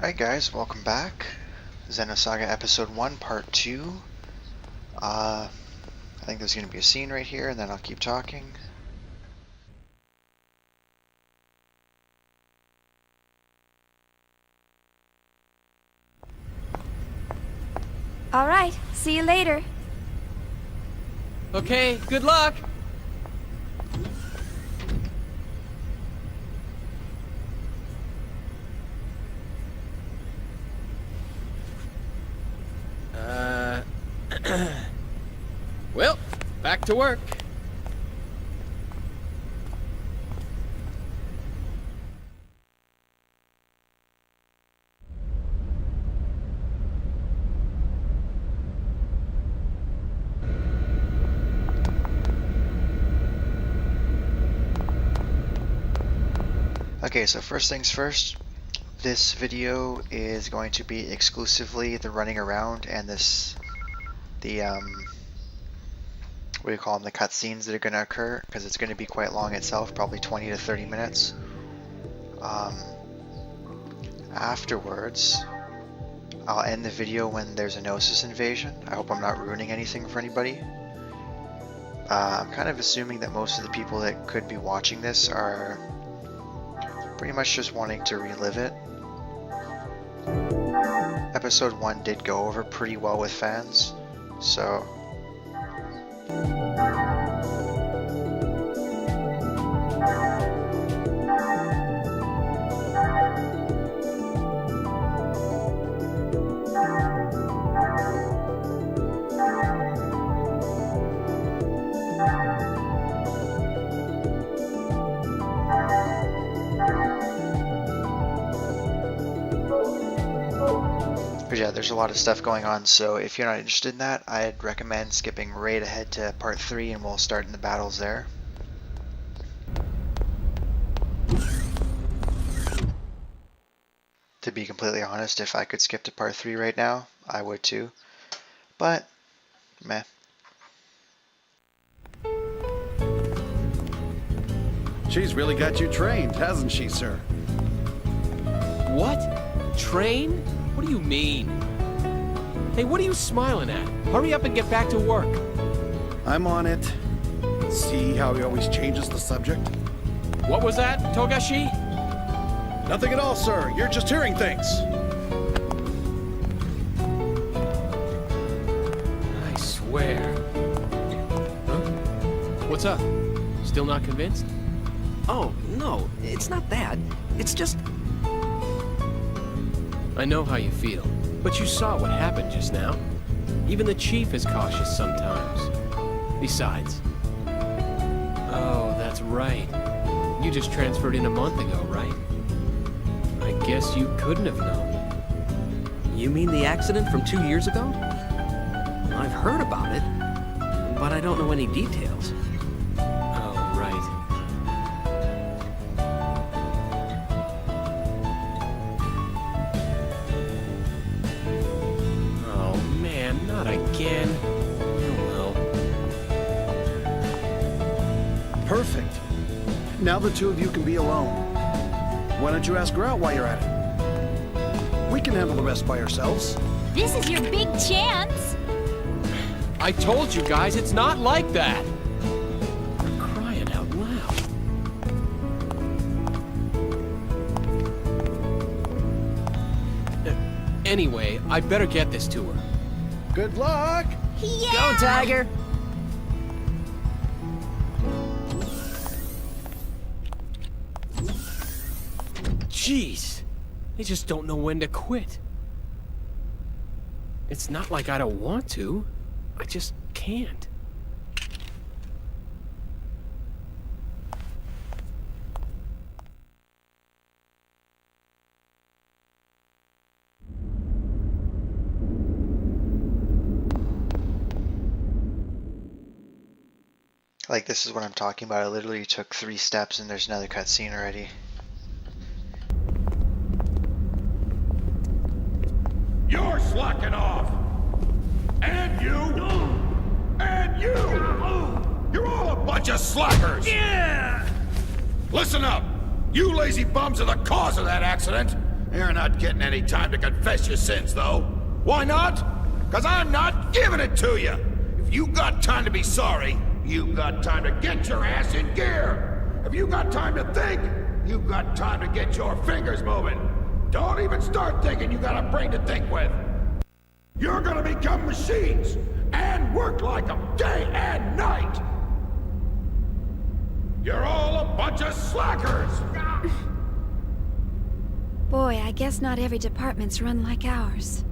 Alright guys, welcome back. Xenosaga Episode 1, Part 2. I think there's going to be a scene right here, and then I'll keep talking. Alright, see you later. Okay, good luck! Well, back to work. Okay, so first things first, this video is going to be exclusively the running around and what do you call them, the cutscenes that are going to occur, because it's going to be quite long itself, probably 20 to 30 minutes. Afterwards, I'll end the video when there's a Gnosis invasion. I hope I'm not ruining anything for anybody. I'm kind of assuming that most of the people that could be watching this are pretty much just wanting to relive it. Episode 1 did go over pretty well with fans, so... But yeah, there's a lot of stuff going on, so if you're not interested in that, I'd recommend skipping right ahead to part 3 and we'll start in the battles there. To be completely honest, if I could skip to part 3 right now, I would too. But, meh. She's really got you trained, hasn't she, sir? What? Train? What do you mean? Hey, what are you smiling at? Hurry up and get back to work. I'm on it. See how he always changes the subject? What was that, Togashi? Nothing at all, sir. You're just hearing things. I swear. Huh? What's up? Still not convinced? Oh, no, it's not that. It's just... I know how you feel, but you saw what happened just now. Even the chief is cautious sometimes. Besides... Oh, that's right. You just transferred in a month ago, right? I guess you couldn't have known. You mean the accident from 2 years ago? I've heard about it, but I don't know any details. Oh, right. Oh, man, not again. Oh, well. Perfect. Now the two of you can be alone. Why don't you ask her out while you're at it? We can handle the rest by ourselves. This is your big chance. I told you guys it's not like that. For crying out loud. Anyway, I better get this to her. Good luck! Yeah! Go, Tiger! Jeez, they just don't know when to quit. It's not like I don't want to. I just can't. Like, this is what I'm talking about. I literally took 3 steps and there's another cutscene already. You're slacking off! And you! And you! You're all a bunch of slackers! Yeah! Listen up! You lazy bums are the cause of that accident! You're not getting any time to confess your sins, though. Why not? Because I'm not giving it to you. If you got time to be sorry, you got time to get your ass in gear. If you got time to think, you got time to get your fingers moving. Don't even start thinking you got a brain to think with. You're gonna become machines and work like them day and night. You're all a bunch of slackers. Boy, I guess not every department's run like ours.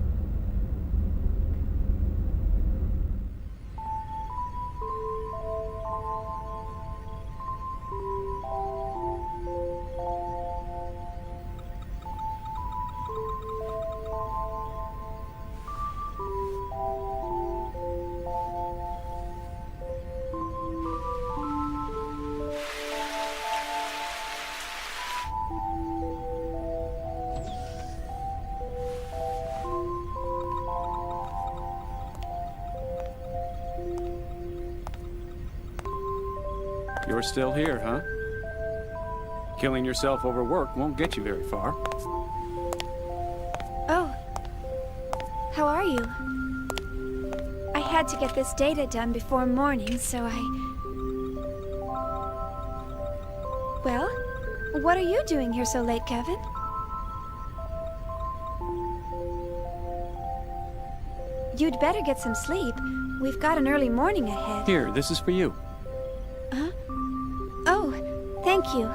You're still here, huh? Killing yourself over work won't get you very far. Oh. How are you? I had to get this data done before morning, so Well, what are you doing here so late, Kevin? You'd better get some sleep. We've got an early morning ahead. Here, this is for you. Huh? Oh, thank you.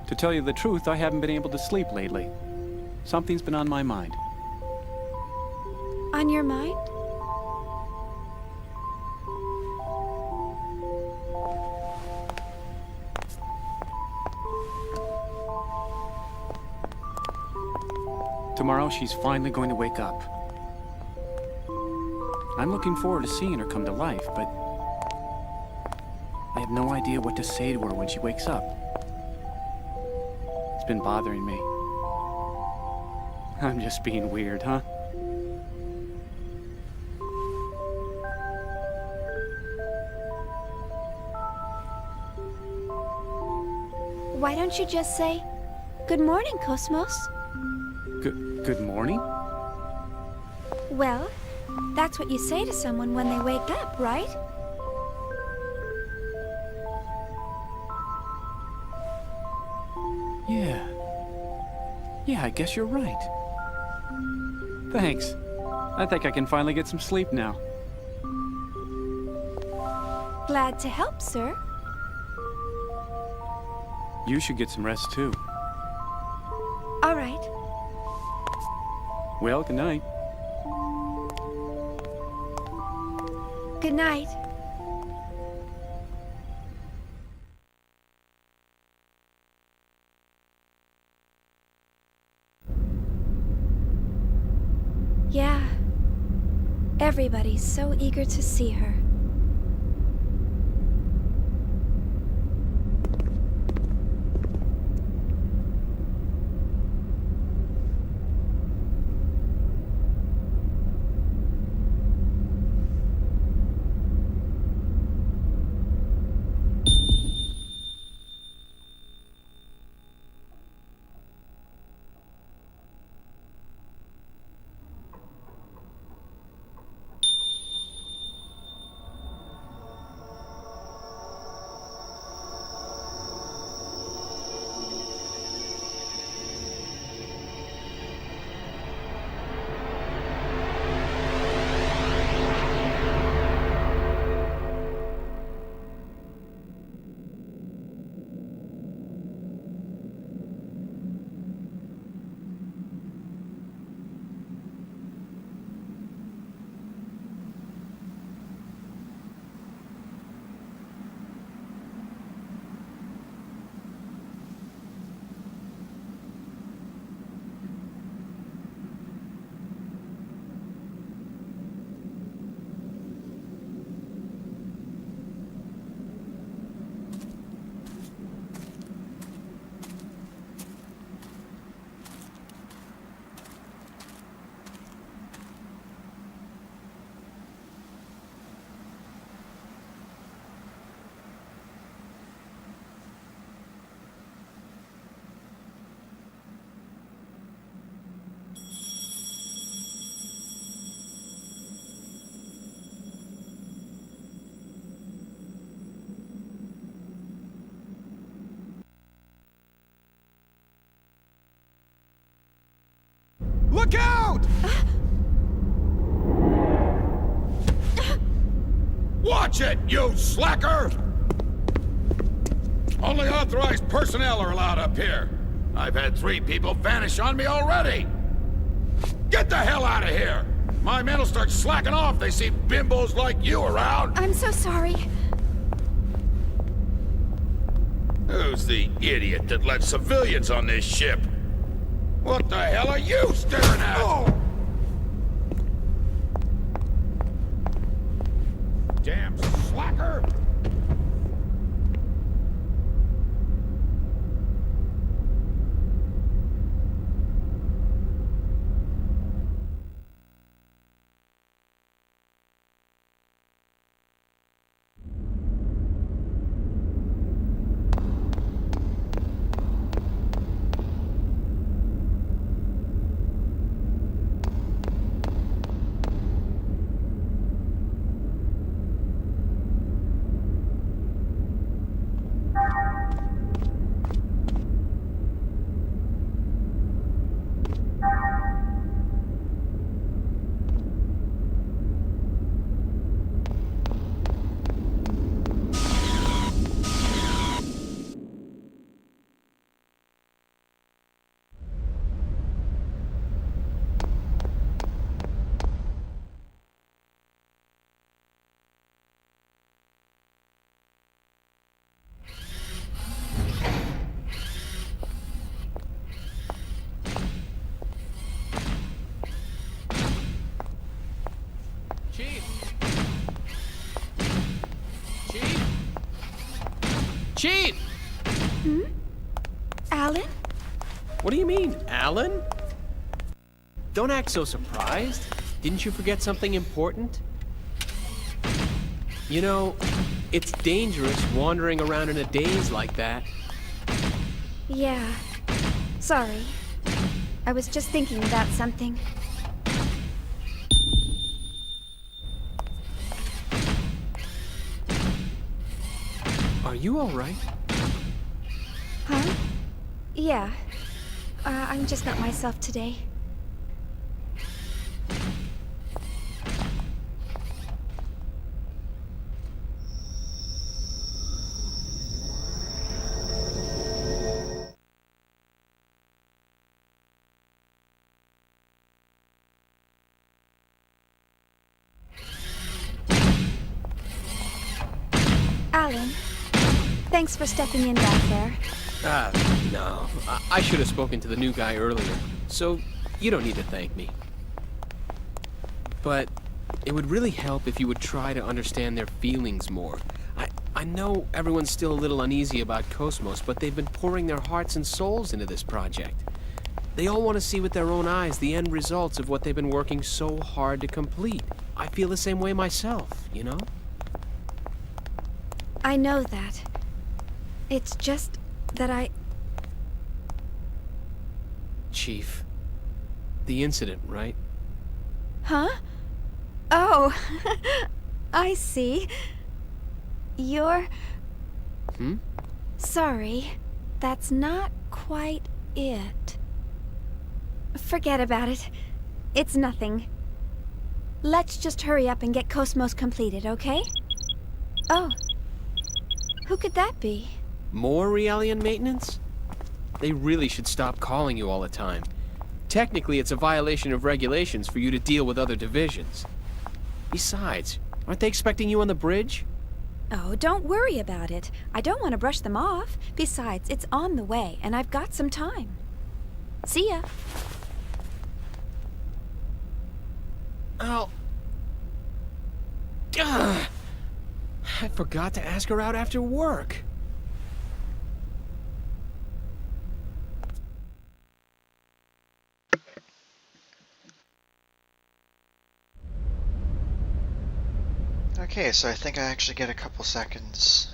To tell you the truth, I haven't been able to sleep lately. Something's been on my mind. On your mind? Tomorrow, she's finally going to wake up. I'm looking forward to seeing her come to life, but I have no idea what to say to her when she wakes up. It's been bothering me. I'm just being weird, huh? Why don't you just say, "Good morning, KOS-MOS"? Good morning? Well, that's what you say to someone when they wake up, right? Yeah, I guess you're right. Thanks. I think I can finally get some sleep now. Glad to help, sir. You should get some rest too. All right. Well, good night. Good night. Yeah. Everybody's so eager to see her. Watch it, you slacker! Only authorized personnel are allowed up here. I've had 3 people vanish on me already. Get the hell out of here! My men will start slacking off if they see bimbos like you around. I'm so sorry. Who's the idiot that let civilians on this ship? What the hell are you staring at? Oh. Damn slacker! Chief! Hmm? Alan? What do you mean, Alan? Don't act so surprised. Didn't you forget something important? You know, it's dangerous wandering around in a daze like that. Yeah. Sorry. I was just thinking about something. Are you all right? Huh? Yeah. I'm just not myself today. Alan, thanks for stepping in back there. No. I should have spoken to the new guy earlier, so you don't need to thank me. But it would really help if you would try to understand their feelings more. I know everyone's still a little uneasy about KOS-MOS, but they've been pouring their hearts and souls into this project. They all want to see with their own eyes the end results of what they've been working so hard to complete. I feel the same way myself, you know? I know that. It's just that Chief, the incident, right? Huh? Oh, I see. You're... Sorry, that's not quite it. Forget about it. It's nothing. Let's just hurry up and get KOS-MOS completed, okay? Oh. Who could that be? More Realian maintenance? They really should stop calling you all the time. Technically, it's a violation of regulations for you to deal with other divisions. Besides, aren't they expecting you on the bridge? Oh, don't worry about it. I don't want to brush them off. Besides, it's on the way, and I've got some time. See ya. Oh. Ugh. I forgot to ask her out after work. Okay, so I think I actually get a couple seconds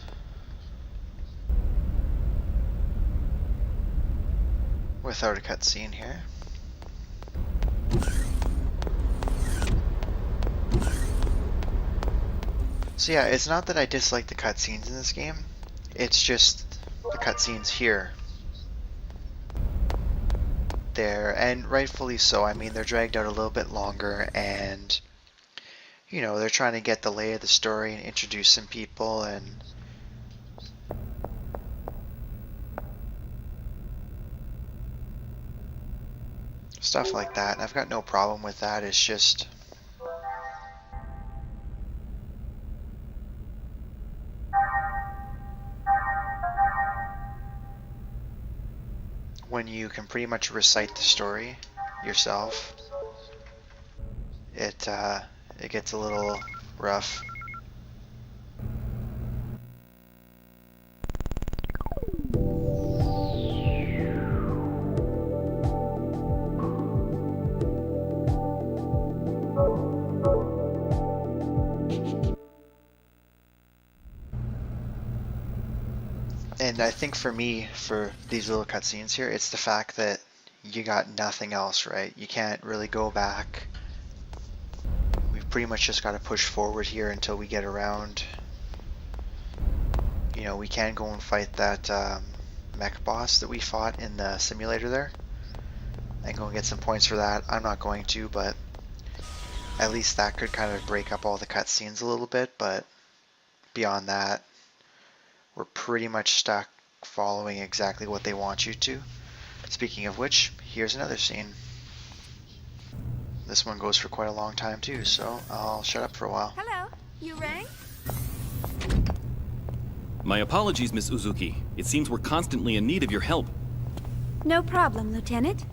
without a cutscene here. So yeah, it's not that I dislike the cutscenes in this game, it's just the cutscenes here. And rightfully so. I mean, they're dragged out a little bit longer, and you know, they're trying to get the lay of the story and introduce some people and stuff like that. And I've got no problem with that. It's just when you can pretty much recite the story yourself, it gets a little rough. And I think for me, for these little cutscenes here, it's the fact that you got nothing else, right? You can't really go back. We've pretty much just got to push forward here until we get around. You know, we can go and fight that mech boss that we fought in the simulator there. And go and get some points for that. I'm not going to, but at least that could kind of break up all the cutscenes a little bit. But beyond that, we're pretty much stuck following exactly what they want you to. Speaking of which, here's another scene. This one goes for quite a long time too, so I'll shut up for a while. Hello, you rang? My apologies, Miss Uzuki. It seems we're constantly in need of your help. No problem, Lieutenant.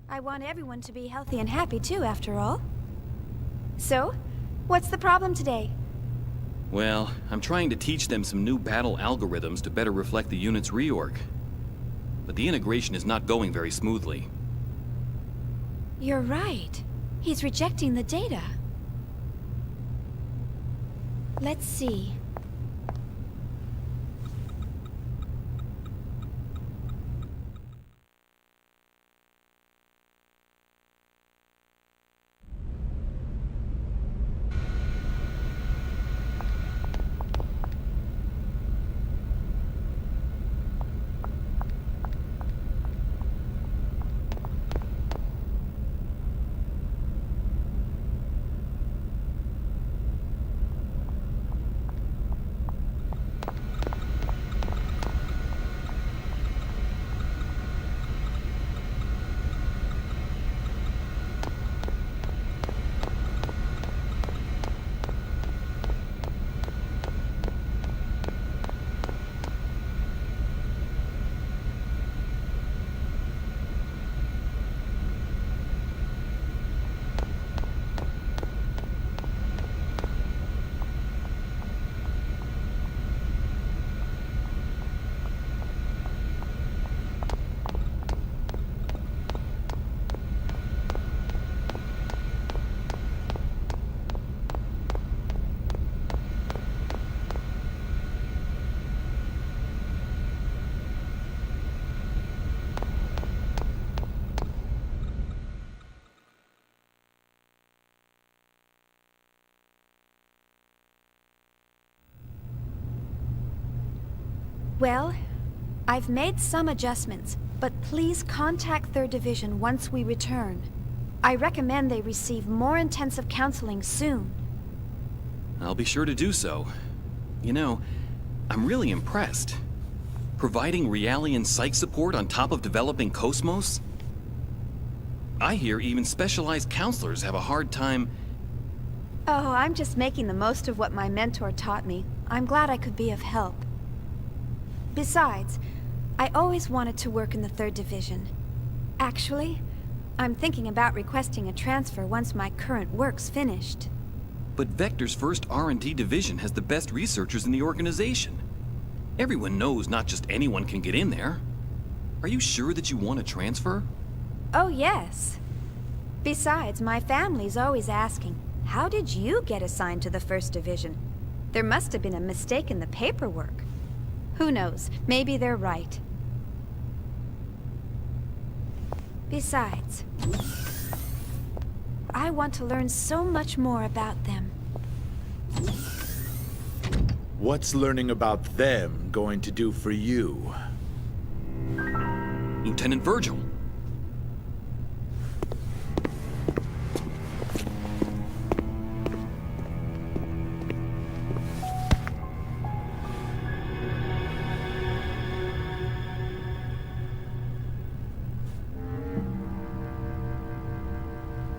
I want everyone to be healthy and happy too, after all. So, what's the problem today? Well, I'm trying to teach them some new battle algorithms to better reflect the unit's reorg. But the integration is not going very smoothly. You're right. He's rejecting the data. Let's see. Well, I've made some adjustments, but please contact 3rd Division once we return. I recommend they receive more intensive counseling soon. I'll be sure to do so. You know, I'm really impressed. Providing Realian psych support on top of developing KOS-MOS? I hear even specialized counselors have a hard time... Oh, I'm just making the most of what my mentor taught me. I'm glad I could be of help. Besides, I always wanted to work in the 3rd Division. Actually, I'm thinking about requesting a transfer once my current work's finished. But Vector's first R&D division has the best researchers in the organization. Everyone knows not just anyone can get in there. Are you sure that you want to transfer? Oh, yes. Besides, my family's always asking, how did you get assigned to the 1st Division? There must have been a mistake in the paperwork. Who knows? Maybe they're right. Besides, I want to learn so much more about them. What's learning about them going to do for you? Lieutenant Virgil.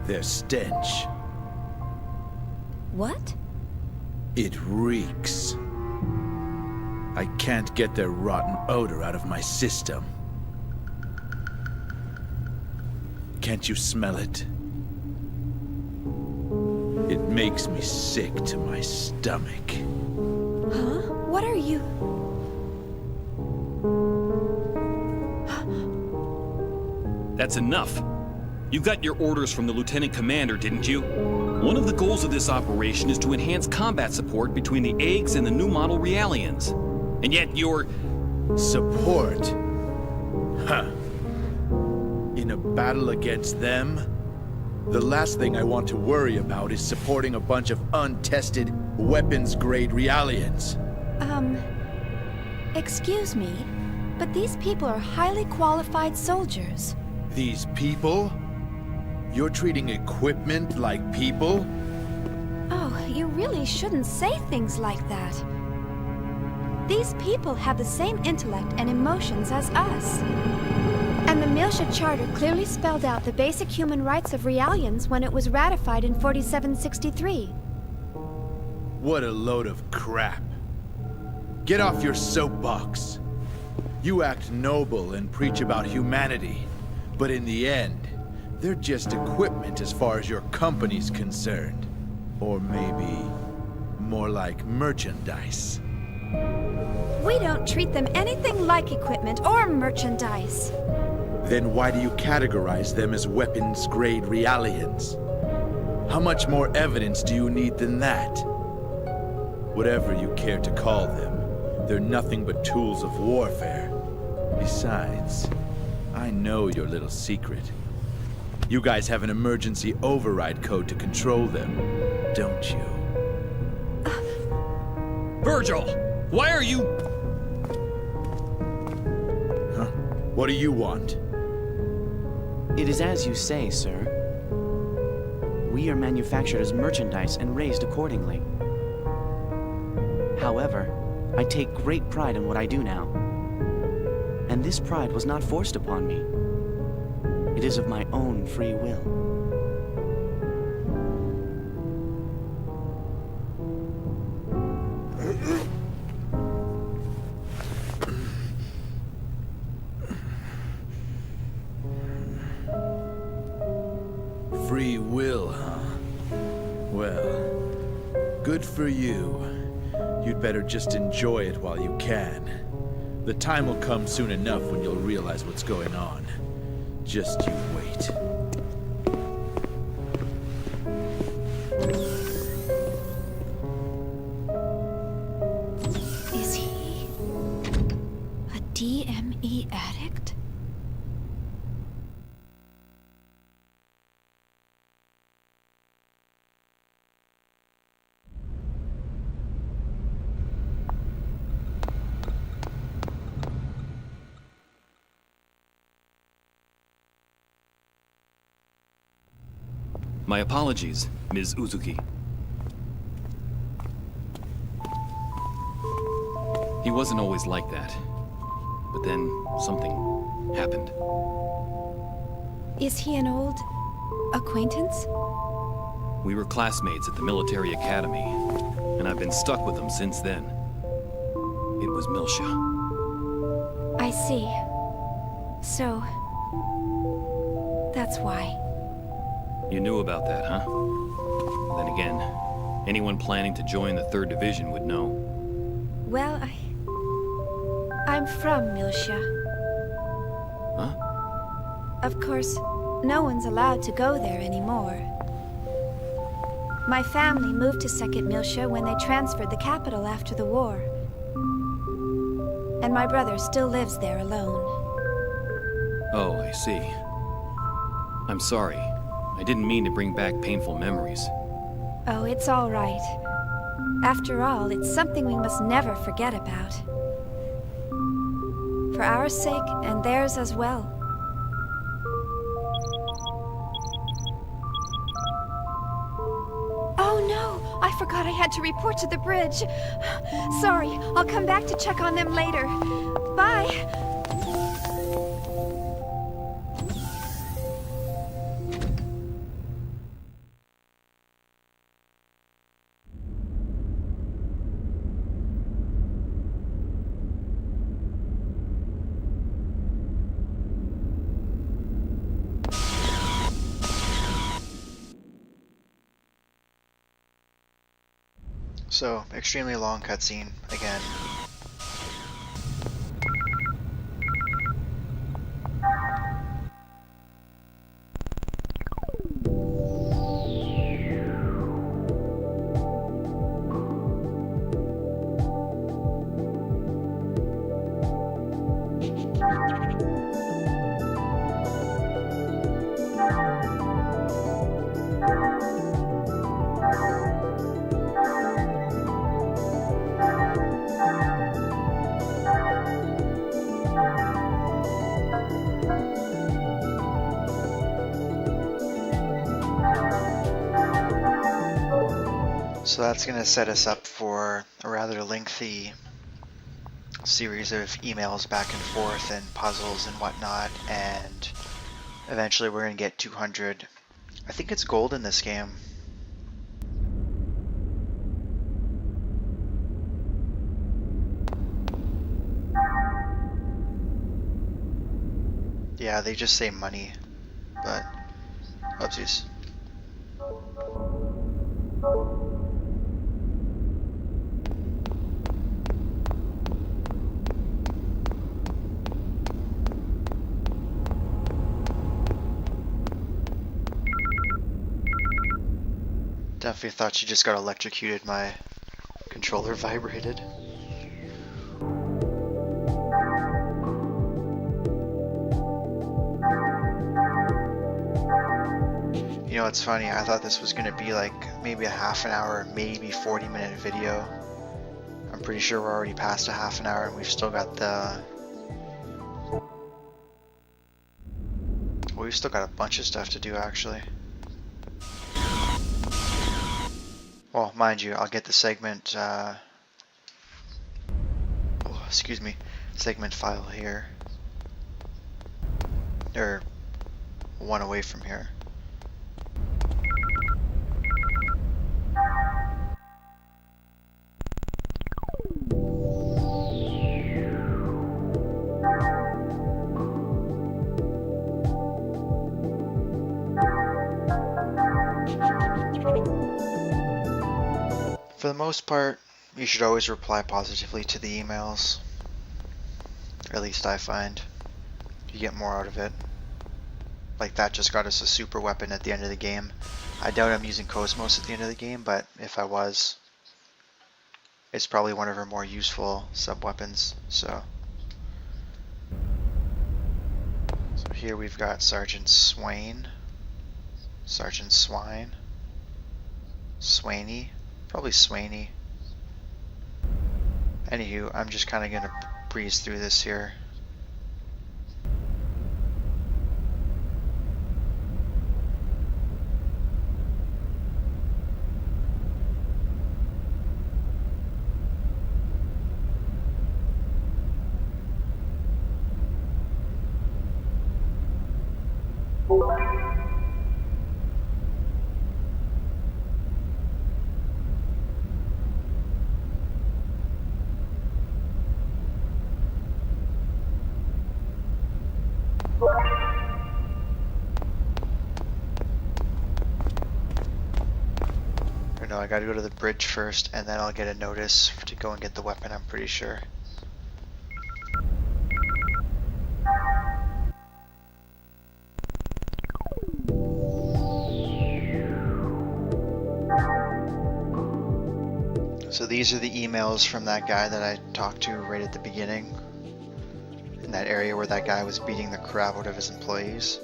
Their stench. What? It reeks. I can't get their rotten odor out of my system. Can't you smell it? It makes me sick to my stomach. Huh? What are you... That's enough. You got your orders from the Lieutenant Commander, didn't you? One of the goals of this operation is to enhance combat support between the eggs and the new model Realians. And yet you're... Support? Huh. In a battle against them? The last thing I want to worry about is supporting a bunch of untested, weapons-grade Realians. Excuse me, but these people are highly qualified soldiers. These people? You're treating equipment like people? Oh, you really shouldn't say things like that. These people have the same intellect and emotions as us. And the Miltia Charter clearly spelled out the basic human rights of Realians when it was ratified in 4763. What a load of crap. Get off your soapbox. You act noble and preach about humanity, but in the end, they're just equipment as far as your company's concerned. Or maybe more like merchandise. We don't treat them anything like equipment or merchandise. Then why do you categorize them as weapons-grade Realians? How much more evidence do you need than that? Whatever you care to call them, they're nothing but tools of warfare. Besides, I know your little secret. You guys have an emergency override code to control them, don't you? Virgil! Why are you... Huh? What do you want? It is as you say, sir. We are manufactured as merchandise and raised accordingly. However, I take great pride in what I do now. And this pride was not forced upon me. It is of my own free will. Free will, huh? Well, good for you. You'd better just enjoy it while you can. The time will come soon enough when you'll realize what's going on. Just you wait. Is he a DME addict? My apologies, Ms. Uzuki. He wasn't always like that. But then, something happened. Is he an old acquaintance? We were classmates at the military academy, and I've been stuck with him since then. It was Miltia. I see. So, that's why. You knew about that, huh? Then again, anyone planning to join the 3rd Division would know. Well, I'm from Miltia. Huh? Of course, no one's allowed to go there anymore. My family moved to 2nd Miltia when they transferred the capital after the war. And my brother still lives there alone. Oh, I see. I'm sorry. I didn't mean to bring back painful memories. Oh, it's all right. After all, it's something we must never forget about. For our sake and theirs as well. Oh no! I forgot I had to report to the bridge. Sorry, I'll come back to check on them later. Bye! So, extremely long cutscene again. So that's going to set us up for a rather lengthy series of emails back and forth and puzzles and whatnot, and eventually we're going to get 200. I think it's gold in this game. Yeah, they just say money, but oopsies. Definitely thought she just got electrocuted. My controller vibrated. You know, it's funny, I thought this was going to be like maybe a half an hour, maybe 40-minute video. I'm pretty sure we're already past a half an hour and we've still got the... Well, we've still got a bunch of stuff to do actually. Well, mind you, I'll get the segment, excuse me, segment file here. Or one away from here. For the most part, you should always reply positively to the emails. Or at least I find. You get more out of it. Like that just got us a super weapon at the end of the game. I doubt I'm using KOS-MOS at the end of the game, but if I was, it's probably one of her more useful sub-weapons, so here we've got Sergeant Swain. Sergeant Swine. Swainy. Probably Swainy. Anywho, I'm just kind of going to breeze through this here. Or no, I gotta go to the bridge first, and then I'll get a notice to go and get the weapon, I'm pretty sure. So these are the emails from that guy that I talked to right at the beginning. In that area where that guy was beating the crap out of his employees.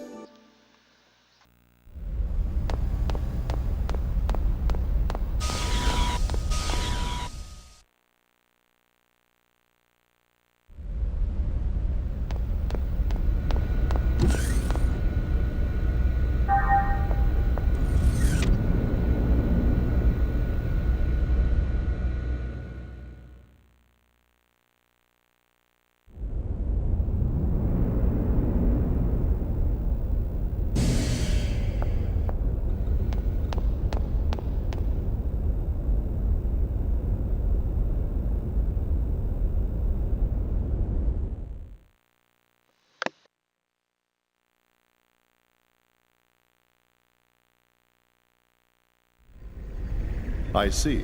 I see.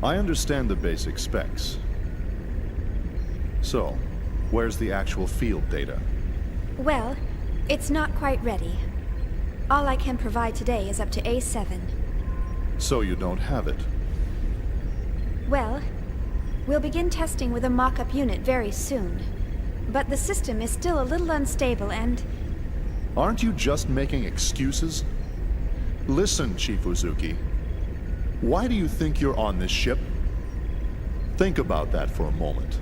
I understand the basic specs. So, where's the actual field data? Well, it's not quite ready. All I can provide today is up to A7. So you don't have it. Well, we'll begin testing with a mock-up unit very soon. But the system is still a little unstable and... Aren't you just making excuses? Listen, Chief Uzuki. Why do you think you're on this ship? Think about that for a moment.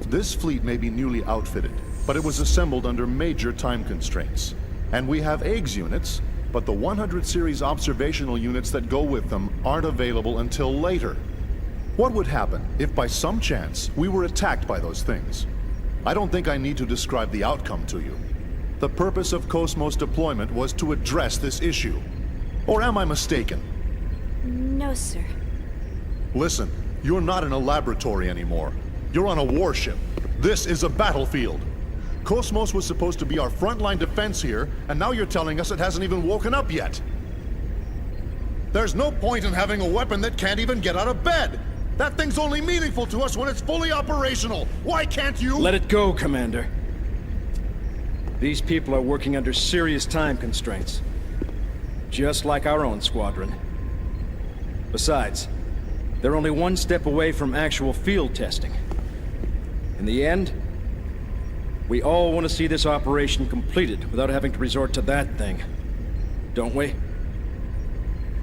This fleet may be newly outfitted, but it was assembled under major time constraints. And we have eggs units, but the 100 series observational units that go with them aren't available until later. What would happen if by some chance we were attacked by those things? I don't think I need to describe the outcome to you. The purpose of KOS-MOS deployment was to address this issue. Or am I mistaken? No, sir. Listen, you're not in a laboratory anymore. You're on a warship. This is a battlefield. KOS-MOS was supposed to be our frontline defense here, and now you're telling us it hasn't even woken up yet. There's no point in having a weapon that can't even get out of bed. That thing's only meaningful to us when it's fully operational. Why can't you— Let it go, Commander. These people are working under serious time constraints. Just like our own squadron. Besides, they're only one step away from actual field testing. In the end, we all want to see this operation completed without having to resort to that thing. Don't we?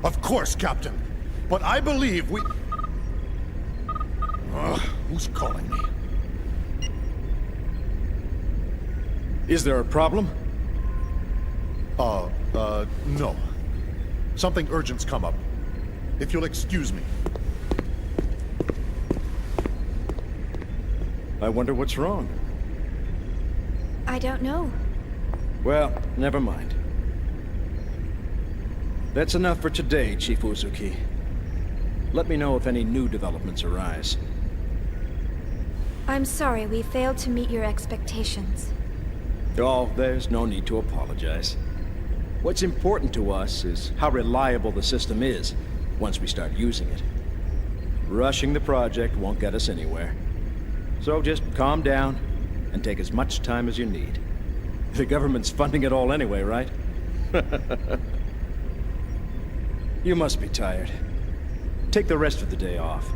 Of course, Captain. But I believe we— who's calling me? Is there a problem? No. Something urgent's come up. If you'll excuse me. I wonder what's wrong. I don't know. Well, never mind. That's enough for today, Chief Uzuki. Let me know if any new developments arise. I'm sorry we failed to meet your expectations. Oh, there's no need to apologize. What's important to us is how reliable the system is once we start using it. Rushing the project won't get us anywhere. So just calm down and take as much time as you need. The government's funding it all anyway, right? You must be tired. Take the rest of the day off.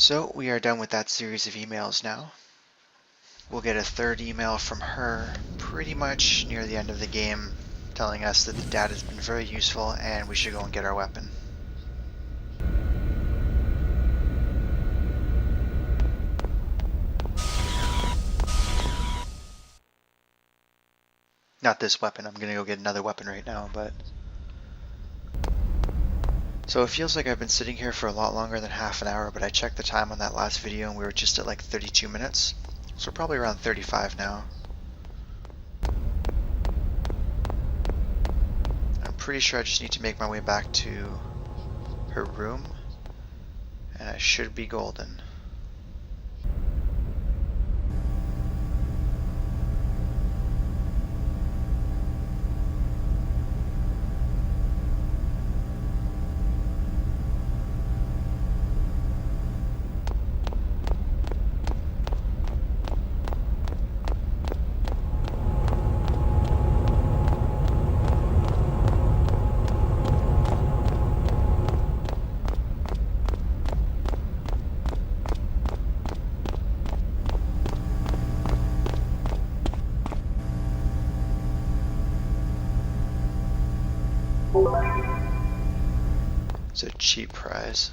So we are done with that series of emails now. We'll get a third email from her pretty much near the end of the game telling us that the data has been very useful and we should go and get our weapon. Not this weapon, I'm gonna go get another weapon right now, but... So it feels like I've been sitting here for a lot longer than half an hour, but I checked the time on that last video and we were just at like 32 minutes. So we're probably around 35 now. I'm pretty sure I just need to make my way back to her room, and I should be golden. It's a cheap prize.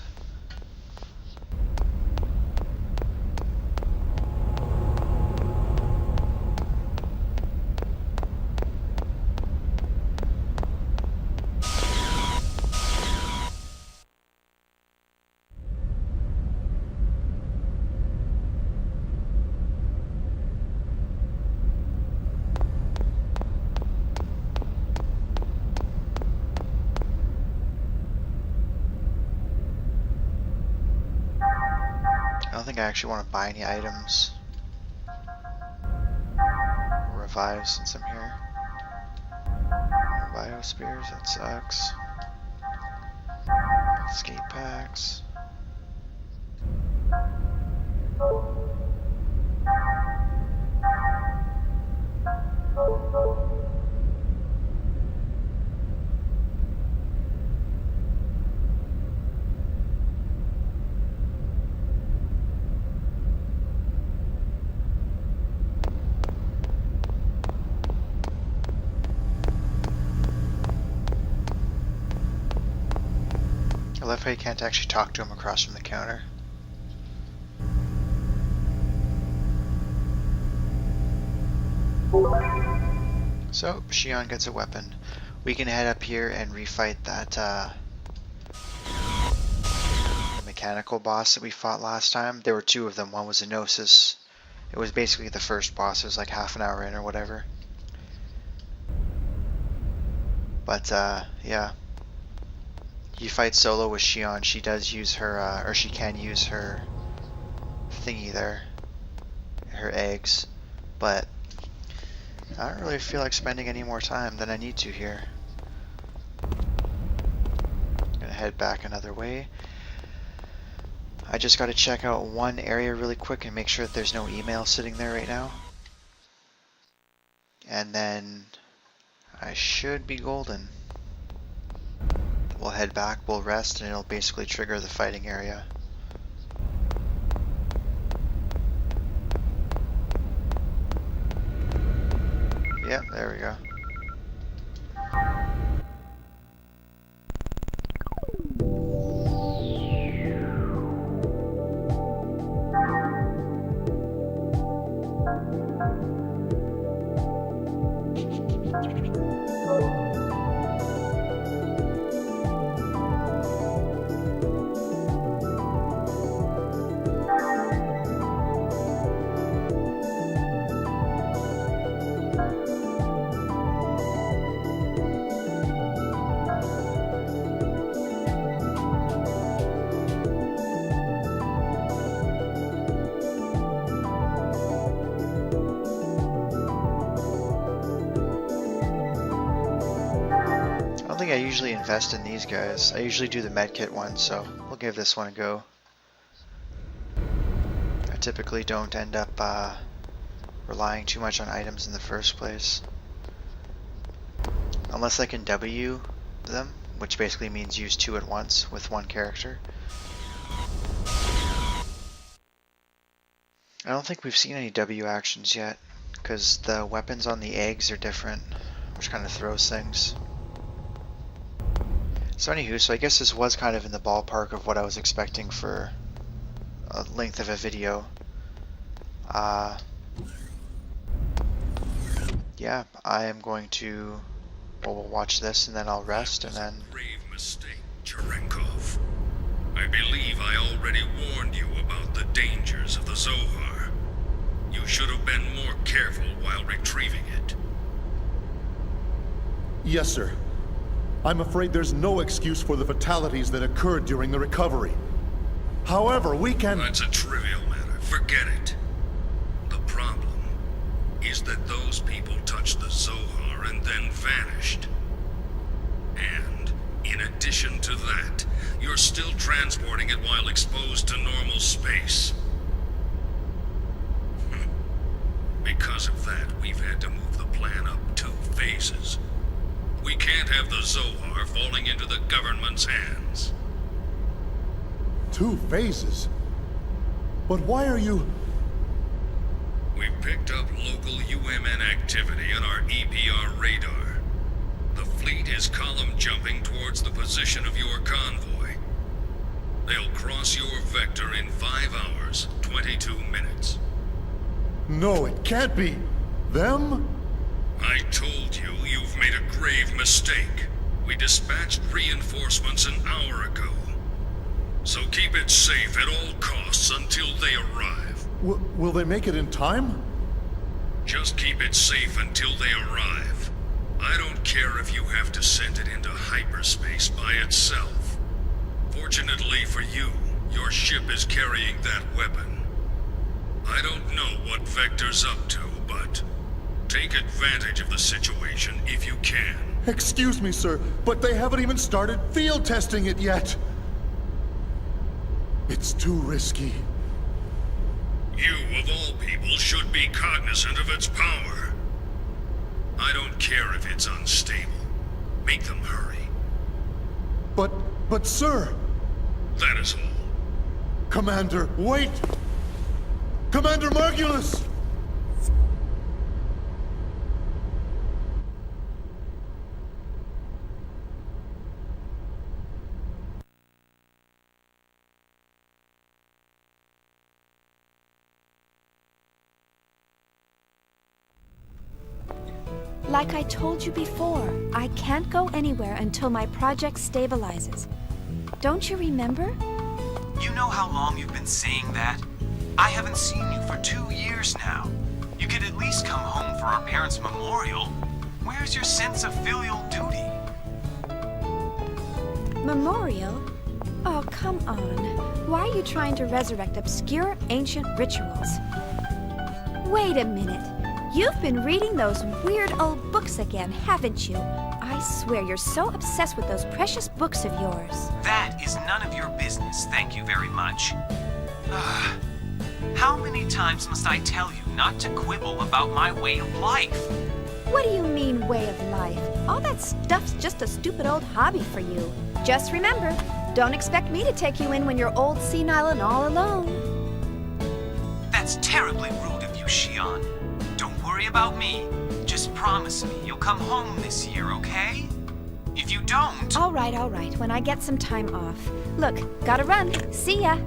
I don't think I actually want to buy any items. Revive since I'm here. Biospheres, that sucks. Skate packs. I love how you can't actually talk to him across from the counter. So, Shion gets a weapon. We can head up here and refight that the mechanical boss that we fought last time. There were two of them. One was Xenosaga. It was basically the first boss. It was like half an hour in or whatever. But yeah. You fight solo with Shion. She does use her, or she can use her thingy there, her eggs, but I don't really feel like spending any more time than I need to here. I'm gonna head back another way. I just gotta check out one area really quick and make sure that there's no email sitting there right now. And then I should be golden. We'll head back, we'll rest, and it'll basically trigger the fighting area. Yep, there we go. I usually invest in these guys. I usually do the medkit one, so we'll give this one a go. I typically don't end up relying too much on items in the first place. Unless I can W them, which basically means use two at once with one character. I don't think we've seen any W actions yet, because the weapons on the eggs are different, which kind of throws things. So anywho, so I guess this was kind of in the ballpark of what I was expecting for a length of a video. Yeah, I am going to, well, we'll watch this and then I'll rest and then... Grave mistake, Cherenkov. I believe I already warned you about the dangers of the Zohar. You should have been more careful while retrieving it. Yes, sir. I'm afraid there's no excuse for the fatalities that occurred during the recovery. However, we can... That's a trivial matter. Forget it. The problem is that those people touched the Zohar and then vanished. And, in addition to that, you're still transporting it while exposed to normal space. Because of that, we've had to move the plan up 2 phases. We can't have the Zohar falling into the government's hands. 2 phases? But why are you... We've picked up local UMN activity on our EPR radar. The fleet is column jumping towards the position of your convoy. They'll cross your vector in 5 hours, 22 minutes. No, it can't be. Them? I told you you've made a grave mistake. We dispatched reinforcements an hour ago. So keep it safe at all costs until they arrive. Will they make it in time? Just keep it safe until they arrive. I don't care if you have to send it into hyperspace by itself. Fortunately for you, your ship is carrying that weapon. I don't know what Vector's up to, but take advantage of the situation if you can. Excuse me, sir, but they haven't even started field testing it yet. It's too risky. You, of all people, should be cognizant of its power. I don't care if it's unstable. Make them hurry. But sir... That is all. Commander, wait! Commander Margulis! Like I told you before, I can't go anywhere until my project stabilizes. Don't you remember? You know how long you've been saying that? I haven't seen you for 2 years now. You could at least come home for our parents' memorial. Where's your sense of filial duty? Memorial? Oh, come on. Why are you trying to resurrect obscure ancient rituals? Wait a minute. You've been reading those weird old books again, haven't you? I swear you're so obsessed with those precious books of yours. That is none of your business, thank you very much. How many times must I tell you not to quibble about my way of life? What do you mean, way of life? All that stuff's just a stupid old hobby for you. Just remember, don't expect me to take you in when you're old, senile, and all alone. That's terribly rude of you, Xion. Don't worry about me. Just promise me you'll come home this year, okay? If you don't... All right, when I get some time off. Look, gotta run. See ya.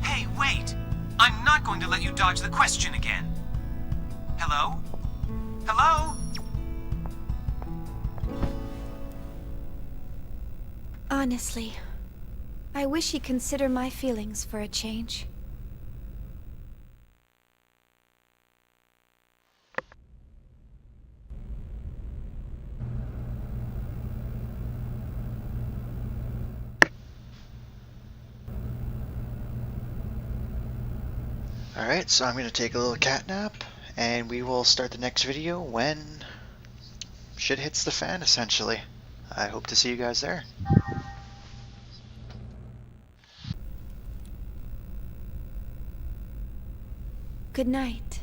Hey, wait! I'm not going to let you dodge the question again. Hello? Hello? Honestly, I wish he'd consider my feelings for a change. Alright, so I'm going to take a little cat nap, and we will start the next video when shit hits the fan, essentially. I hope to see you guys there. Good night.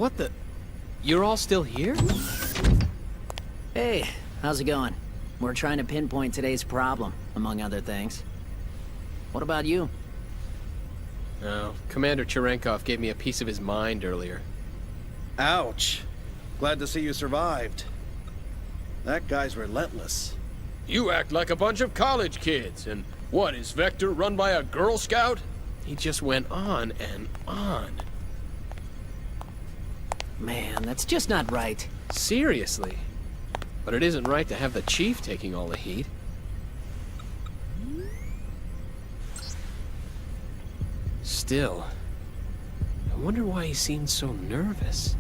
What the? You're all still here? Hey, how's it going? We're trying to pinpoint today's problem, among other things. What about you? Oh, Commander Cherenkov gave me a piece of his mind earlier. Ouch. Glad to see you survived. That guy's relentless. You act like a bunch of college kids, and what, is Vector run by a Girl Scout? He just went on and on. Man, that's just not right. Seriously. But it isn't right to have the Chief taking all the heat. Still, I wonder why he seemed so nervous.